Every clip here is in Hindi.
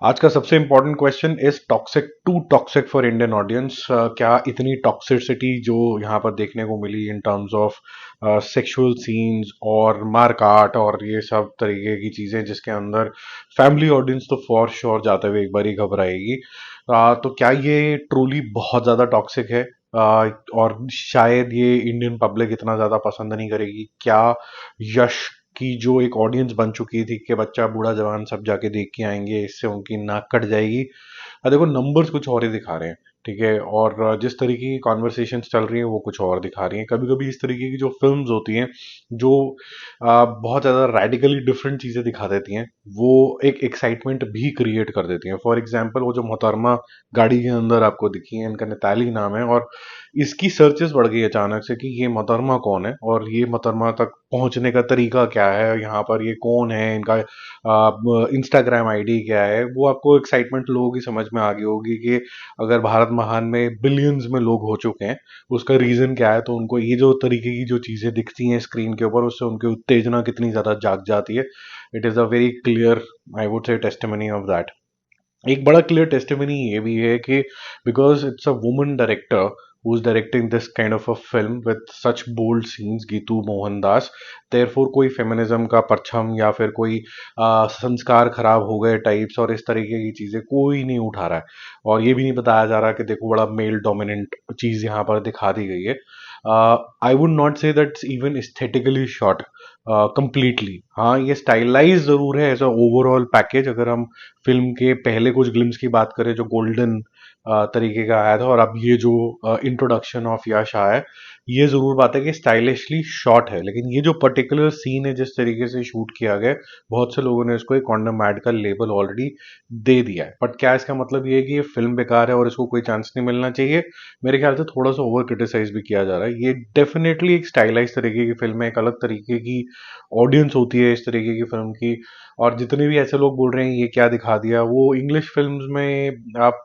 आज का सबसे important question is toxic to toxic for Indian audience. क्या इतनी टॉक्सिसिटी जो यहाँ पर देखने को मिली in terms of sexual scenes और मारकाट और ये सब तरीके की चीजें जिसके अंदर फैमिली ऑडियंस तो फॉर श्योर जाते हुए एक बार ही घबराएगी। तो क्या ये ट्रूली बहुत ज्यादा टॉक्सिक है? और शायद ये इंडियन पब्लिक इतना ज्यादा पसंद नहीं करेगी क्या? यश की जो एक ऑडियंस बन चुकी थी कि बच्चा बूढ़ा जवान सब जाके देख के आएंगे, इससे उनकी नाक कट जाएगी। देखो नंबर्स कुछ और ही दिखा रहे हैं, ठीक है। और जिस तरीके की कॉन्वर्सेशंस चल रही हैं वो कुछ और दिखा रही हैं। कभी कभी इस तरीके की जो फिल्म्स होती हैं जो बहुत ज़्यादा रेडिकली डिफरेंट चीज़ें दिखा देती हैं, वो एक एक्साइटमेंट भी क्रिएट कर देती हैं। फॉर एग्जांपल वो जो मोहतरमा गाड़ी के अंदर आपको दिखी है, इनका नैताली नाम है, और इसकी सर्चेस बढ़ गई अचानक से कि ये मोहतरमा कौन है और ये मोहतरमा तक पहुंचने का तरीका क्या है, यहाँ पर ये कौन है, इनका इंस्टाग्राम आईडी क्या है। वो आपको एक्साइटमेंट लोगों की समझ में आ गई होगी कि अगर भारत महान में बिलियंस में लोग हो चुके हैं, उसका रीजन क्या है। तो उनको ये जो तरीके की जो चीजें दिखती हैं स्क्रीन के ऊपर, उससे उनकी उत्तेजना कितनी ज्यादा जाग जाती है। It is a very clear, I would say, testimony of that. एक बड़ा क्लियर टेस्टिमनी ये भी है कि because it's a woman director who is directing this kind of a film with such bold scenes, Geetu Mohandas, therefore कोई फेमिनिज्म का परचम या फिर कोई संस्कार खराब हो गए टाइप्स और इस तरीके की चीजें कोई नहीं उठा रहा है। और ये भी नहीं बताया जा रहा कि देखो बड़ा मेल डोमिनेंट चीज यहाँ पर दिखा दी गई है। आई वुड नॉट से that's even aesthetically shot completely. हाँ, ये स्टाइलाइज जरूर है एज अ ओवरऑल पैकेज। अगर हम फिल्म के पहले कुछ ग्लिम्स की बात करें जो गोल्डन तरीके का आया था, और अब ये जो इंट्रोडक्शन ऑफ यश आया है, ये जरूर बात है कि स्टाइलिशली शॉट है। लेकिन ये जो पर्टिकुलर सीन है जिस तरीके से शूट किया गया है, बहुत से लोगों ने इसको एक कॉन्डम एड का लेबल ऑलरेडी दे दिया है। बट क्या इसका मतलब ये है कि ये फिल्म बेकार है और इसको कोई चांस नहीं मिलना चाहिए? मेरे ख्याल से थोड़ा सा ओवर क्रिटिसाइज भी किया जा रहा है। ये डेफिनेटली एक स्टाइलाइज तरीके की फिल्म है, एक अलग तरीके की ऑडियंस होती है इस तरीके की फिल्म की। और जितने भी ऐसे लोग बोल रहे हैं ये क्या दिखा दिया, वो इंग्लिश फिल्म्स में आप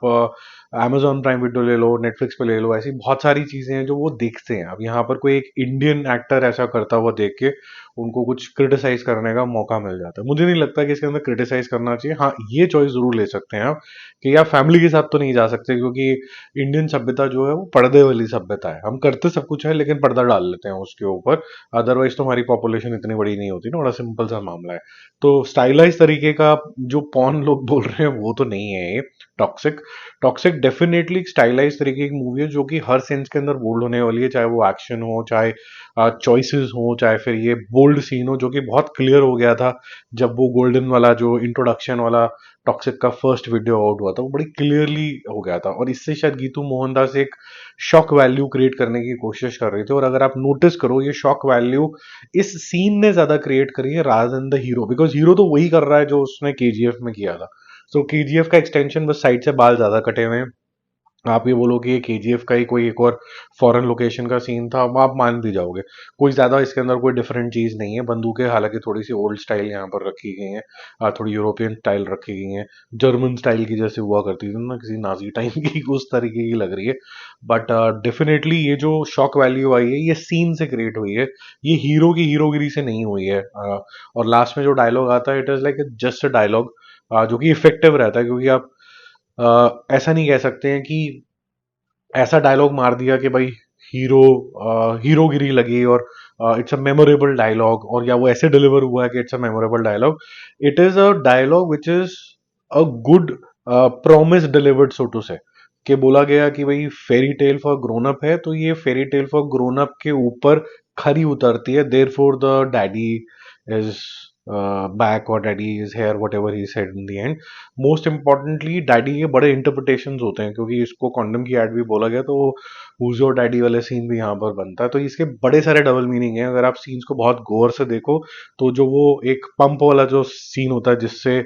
amazon प्राइम वीडियो ले लो, नेटफ्लिक्स पे ले लो, ऐसी बहुत सारी चीजें हैं जो वो देखते हैं। अब यहाँ पर कोई एक इंडियन एक्टर ऐसा करता हुआ देख के उनको कुछ क्रिटिसाइज करने का मौका मिल जाता है। मुझे नहीं लगता कि इसके अंदर क्रिटिसाइज करना चाहिए। हाँ, ये चॉइस जरूर ले सकते हैं आप कि आप फैमिली के साथ तो नहीं जा सकते, क्योंकि इंडियन सभ्यता जो है वो पर्दे वाली सभ्यता है। हम करते सब कुछ है लेकिन पर्दा डाल लेते हैं उसके ऊपर। अदरवाइज तो हमारी पॉपुलेशन इतनी बड़ी नहीं होती ना, बड़ा सिंपल सा मामला है। तो स्टाइलाइज तरीके का जो पॉन लोग बोल रहे हैं वो तो नहीं है ये टॉक्सिक। टॉक्सिक डेफिनेटली स्टाइलाइज तरीके की मूवी है जो कि हर सेंस के अंदर बोल्ड होने वाली है, चाहे वो एक्शन हो, चाहे चॉइसेस हो, चाहे फिर ये बोल्ड सीन हो, जो कि बहुत क्लियर हो गया था जब वो गोल्डन वाला जो इंट्रोडक्शन वाला टॉक्सिक का फर्स्ट वीडियो आउट हुआ था। वो बड़ी क्लियरली हो गया था और इससे शायद गीतू मोहनदास एक शॉक वैल्यू क्रिएट करने की कोशिश कर रहे थे। और अगर आप नोटिस करो, ये शॉक वैल्यू इस सीन ने ज्यादा क्रिएट करी है rather than the hero, because hero तो वही कर रहा है जो उसने केजीएफ में किया था। सो केजीएफ का एक्सटेंशन, बस साइड से बाल ज्यादा कटे हुए हैं। आप ये बोलो कि ये केजीएफ का ही कोई एक और फॉरेन लोकेशन का सीन था, अब आप मान भी जाओगे। कोई ज्यादा इसके अंदर कोई डिफरेंट चीज नहीं है। बंदूकें हालांकि थोड़ी सी ओल्ड स्टाइल यहाँ पर रखी गई हैं, थोड़ी यूरोपियन स्टाइल रखी गई हैं, जर्मन स्टाइल की जैसे हुआ करती थी ना किसी नाजी टाइम की, उस तरीके की लग रही है। बट डेफिनेटली ये जो शॉक वैल्यू आई है ये सीन से क्रिएट हुई है, ये हीरो की हीरोगिरी से नहीं हुई है। और लास्ट में जो डायलॉग आता है, it is like just a dialogue जो कि इफेक्टिव रहता है, क्योंकि आप ऐसा नहीं कह सकते हैं कि ऐसा डायलॉग मार दिया कि भाई हीरो हीरोगिरी लगी और इट्स अ मेमोरेबल डायलॉग, और या वो ऐसे डिलीवर हुआ है कि it's a memorable dialogue. It is a dialogue which is a good promise delivered, so to say. कि बोला गया कि भाई fairy tale for grown up है, तो ये fairy tale for grown up के ऊपर खरी उतरती है। Therefore the daddy is back और daddy is here, whatever he said in the end. Most importantly daddy के बड़े इंटरप्रिटेशंस होते हैं, क्योंकि इसको कॉन्डम की एड भी बोला गया, तो हुज योर डैडी वाले सीन भी यहाँ पर बनता है। तो इसके बड़े सारे डबल मीनिंग है। अगर आप सीन्स को बहुत गौर से देखो तो जो वो एक पंप वाला जो सीन होता है जिससे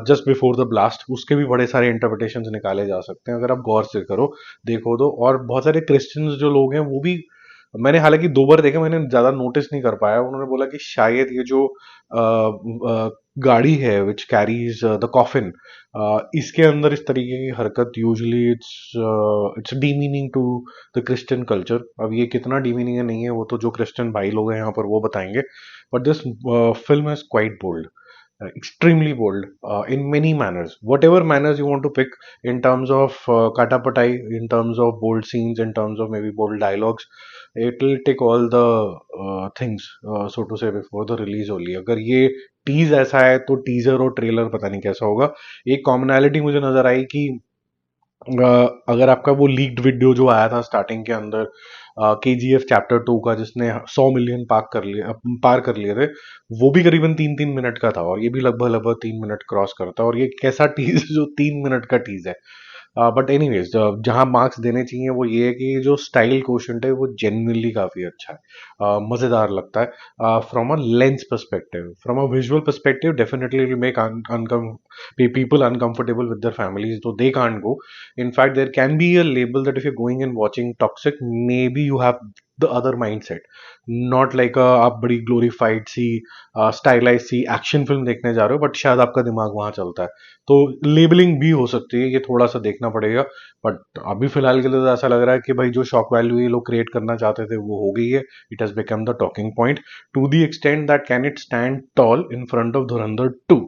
जस्ट बिफोर द ब्लास्ट, उसके भी बड़े सारे इंटरप्रिटेशंस निकाले जा सकते हैं अगर आप गौर से करो, देखो तो। और बहुत सारे क्रिश्चियंस जो लोग हैं वो भी, मैंने हालांकि दो बार देखा, मैंने ज्यादा नोटिस नहीं कर पाया, उन्होंने बोला कि शायद ये जो गाड़ी है विच कैरीज द कॉफिन, इसके अंदर इस तरीके की हरकत usually it's demeaning to the Christian culture. अब ये कितना डीमीनिंग है नहीं है वो तो जो क्रिश्चियन भाई लोग हैं यहाँ पर वो बताएंगे। But this film is quite bold. extremely bold in many manners, whatever manners you want to pick, in terms of katapatai, in terms of bold scenes, in terms of maybe bold dialogues. It will take all the things, so to say, before the release only. अगर ये टीज ऐसा है तो टीजर और ट्रेलर पता नहीं कैसा होगा. एक कॉमनैलिटी मुझे नजर आई कि अगर आपका वो लीक्ड वीडियो जो आया था स्टार्टिंग के अंदर के जी एफ चैप्टर 2 का, जिसने 100 मिलियन पार कर लिए थे, वो भी करीबन 3-3 मिनट का था, और ये भी लगभग लगभग 3 मिनट क्रॉस करता है. और ये कैसा टीज जो 3 मिनट का टीज है. बट एनीवेज, जहां मार्क्स देने चाहिए वो ये है कि जो स्टाइल कोशेंट है वो जेन्युइनली काफी अच्छा है, मजेदार लगता है from a lens perspective. From a visual perspective definitely will make people uncomfortable with their families, so they can't go. In fact, there can be a label that if you're going and watching Toxic, maybe you have the other mindset, not like आप बड़ी ग्लोरीफाइड सी स्टाइलाइज सी एक्शन फिल्म देखने जा रहे हो, बट शायद आपका दिमाग वहां चलता है. तो लेबलिंग भी हो सकती है, ये थोड़ा सा देखना पड़ेगा. बट अभी फिलहाल के लिए तो ऐसा लग रहा है कि भाई जो शॉक वैल्यू ये लोग क्रिएट करना चाहते थे वो हो गई है. It has become the talking point two the extent that can it stand toll in front of धुरंधर 2.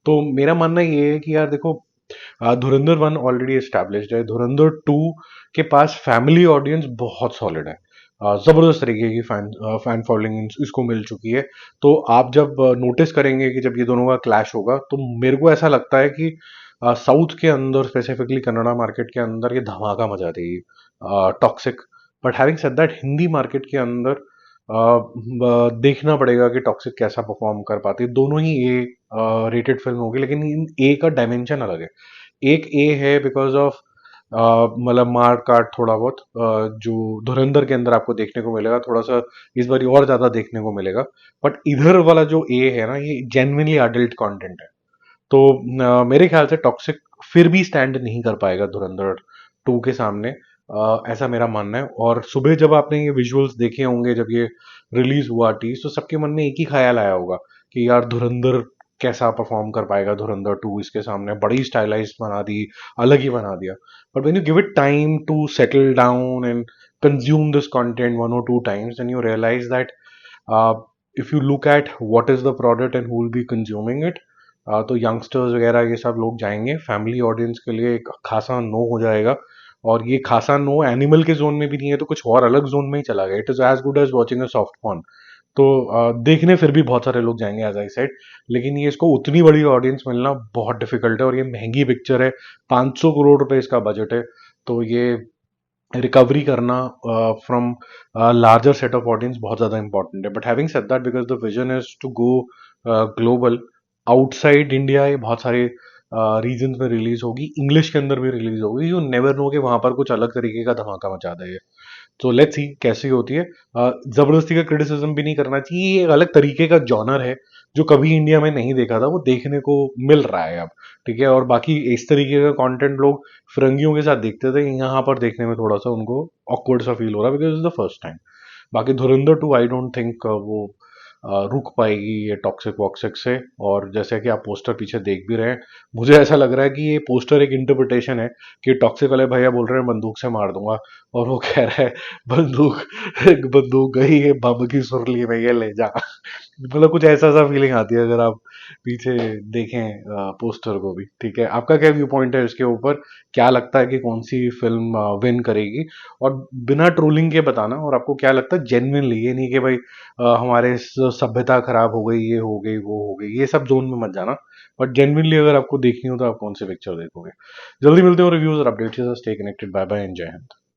तो मेरा मानना ये है कि यार देखो, धुरंधर 1 ऑलरेडी एस्टैब्लिश्ड है. धुरंधर 2 के पास फैमिली ऑडियंस बहुत सॉलिड है. जबरदस्त तरीके की फैन फॉलोइंग इसको मिल चुकी है. तो आप जब नोटिस करेंगे कि जब ये दोनों का क्लैश होगा, तो मेरे को ऐसा लगता है कि साउथ के अंदर, स्पेसिफिकली कन्नड़ा मार्केट के अंदर, ये धमाका मचा देगी toxic. But having said that, Hindi market के अंदर देखना पड़ेगा कि टॉक्सिक कैसा परफॉर्म कर पाती है. दोनों ही ए रेटेड फिल्म होगी, लेकिन इन ए का डायमेंशन अलग है. एक ए है बिकॉज ऑफ मतलब मार काट थोड़ा बहुत, जो धुरंधर के अंदर आपको देखने को मिलेगा, थोड़ा सा इस बार और ज्यादा देखने को मिलेगा. बट इधर वाला जो ए है ना, ये जेन्युइनली अडल्ट कंटेंट है. तो मेरे ख्याल से टॉक्सिक फिर भी स्टैंड नहीं कर पाएगा धुरंधर 2 के सामने. ऐसा मेरा मानना है. और सुबह जब आपने ये विजुअल्स देखे होंगे, जब ये रिलीज हुआ टीज, तो सबके मन में एक ही ख्याल आया होगा कि यार धुरंधर कैसा परफॉर्म कर पाएगा, धुरंधर 2 इसके सामने. बड़ी स्टाइलाइज बना दी, अलग ही बना दिया. But when you give it time to settle down and consume this content 1 or 2 times, then you realize that if you look at what is the product and who will be consuming it, तो यंगस्टर्स वगैरह ये सब लोग जाएंगे. फैमिली ऑडियंस के लिए एक खासा नो हो जाएगा. और ये खासा नो एनिमल के जोन में भी नहीं है, तो कुछ और अलग जोन में ही चला गया. It is as good as watching a soft porn. तो देखने फिर भी बहुत सारे लोग जाएंगे, एज आई सेड. लेकिन ये इसको उतनी बड़ी ऑडियंस मिलना बहुत डिफिकल्ट है, और ये महंगी पिक्चर है. 500 करोड़ रुपए इसका बजट है. तो ये रिकवरी करना from larger set of audience बहुत ज़्यादा इंपॉर्टेंट है. But having said that, because the vision is to go global outside India, ये बहुत सारे रीजन में रिलीज होगी, इंग्लिश के अंदर भी रिलीज होगी. यू नेवर नो कि वहां पर कुछ अलग तरीके का धमाका मचा देगा. तो लेट्स सी कैसी होती है. जबरदस्ती का क्रिटिसिज्म भी नहीं करना चाहिए. ये एक अलग तरीके का जॉनर है जो कभी इंडिया में नहीं देखा था, वो देखने को मिल रहा है अब. ठीक है. और बाकी इस तरीके का कंटेंट लोग फिरंगियों के साथ देखते थे, यहाँ पर देखने में थोड़ा सा उनको ऑकवर्ड सा फील हो रहा है, because is the first time. बाकी धुरंधर 2 आई डोंट थिंक वो रुक पाएगी ये टॉक्सिक वॉक्सिक से. और जैसे कि आप पोस्टर पीछे देख भी रहे हैं, मुझे ऐसा लग रहा है कि ये पोस्टर एक इंटरप्रिटेशन है कि टॉक्सिक वाले भैया बोल रहे हैं बंदूक से मार दूंगा, और वो कह रहा है बंदूक बंदूक गई है बम की सुरली में, ये ले जा. मतलब कुछ ऐसा सा फीलिंग आती है अगर आप पीछे देखें पोस्टर को भी. ठीक है. आपका क्या व्यू पॉइंट है इसके ऊपर? क्या लगता है कि कौन सी फिल्म विन करेगी? और बिना ट्रोलिंग के बताना. और आपको क्या लगता है जेन्युइनली, ये नहीं कि भाई हमारे सभ्यता खराब हो गई, ये हो गई, वो हो गई, ये सब जोन में मत जाना. बट जेन्युइनली अगर आपको देखनी हो तो आप कौन सी पिक्चर देखोगे? जल्दी मिलते हो रिव्यूज और updates. Stay connected. Bye bye and जय हिंद.